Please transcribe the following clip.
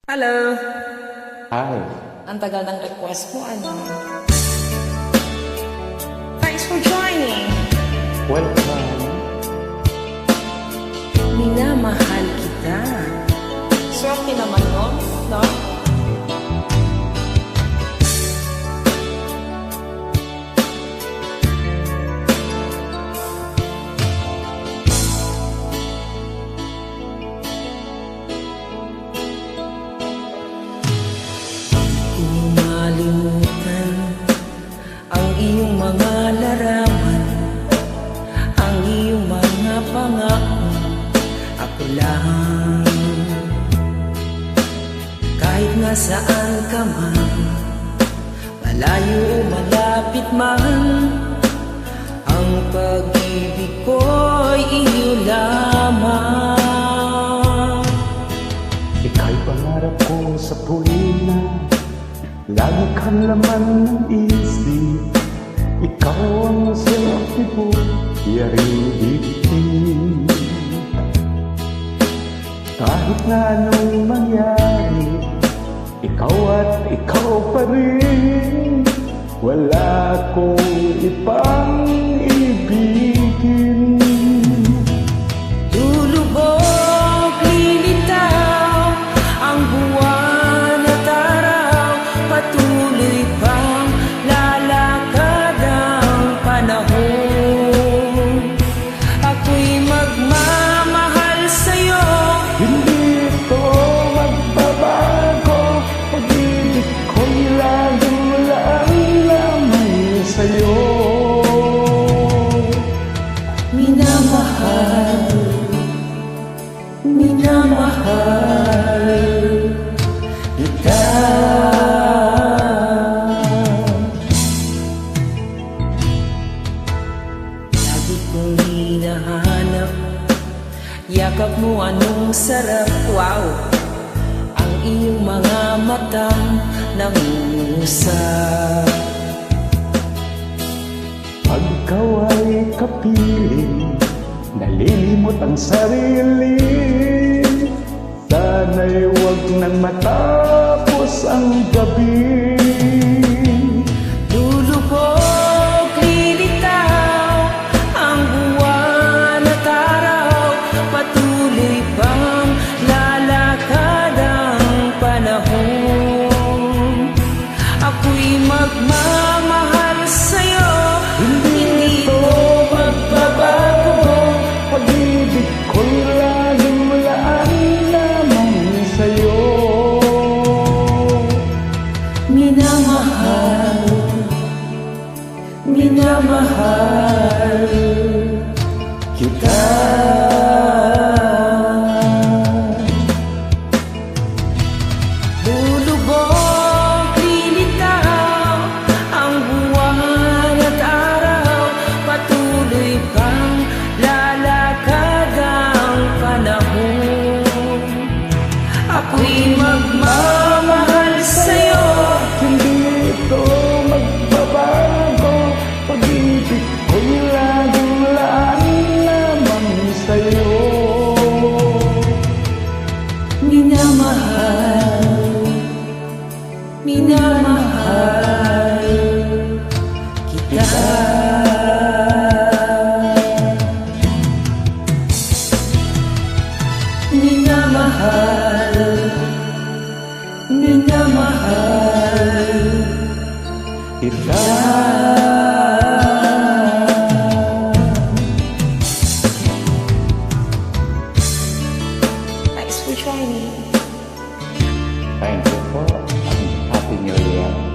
Hello! Hi. Ang tagal ng request mo, ano? Thanks for joining! Welcome. Minamahal kita. Swerte naman mo, no? Malimutan ang iyong mga larawan, ang iyong mga pangako, ako lang. Kahit nasaan ka man, malayo o malapit man, ang pag-ibig ko'y iyo lamang. Ika'y pangarap ko sa pulina, lagi kang laman ng isip. Ikaw ang swerte ko, yarigit. Kahit na anong mangyari, ikaw at ikaw pa rin. Wala akong ibang ibigin. Lulubog, lilitaw ang buwan at araw, patuloy pang lalakad ang panahon. Ako'y magmamahal sa'yo, Hindi ito magbabago. Pag-ibig ko'y laging laan lamang sa'yo. minamahal, minamahal kita. Lagi kong hinahanap yakap mo, anong sarap. Wow! Ang iyong mga matang nangungusap. Pag ikaw ay kapiling, nalilimot ang sarili. Sana'y huwag nang matapos ang gabi. Lulubog, lilitaw ang buwan at araw, patuloy pang lalakad ang panahon. Ako'y magmamahal sa'yo, hindi ito magbabago. Pag-ibig ko'y laging laan lamang sa'yo. Minamahal, minamahal kita. Lulubog, lilitaw ang buwan at araw, patuloy pang lalakad ang panahon. Ako'y magmamahal sa'yo, Hindi ito magbabago. Pag-ibig ko'y laging laan lamang sa'yo. minamahal, minamahal kita. Minamahal, minamahal Kita. Thanks for joining. Thank you po. Happy New Year.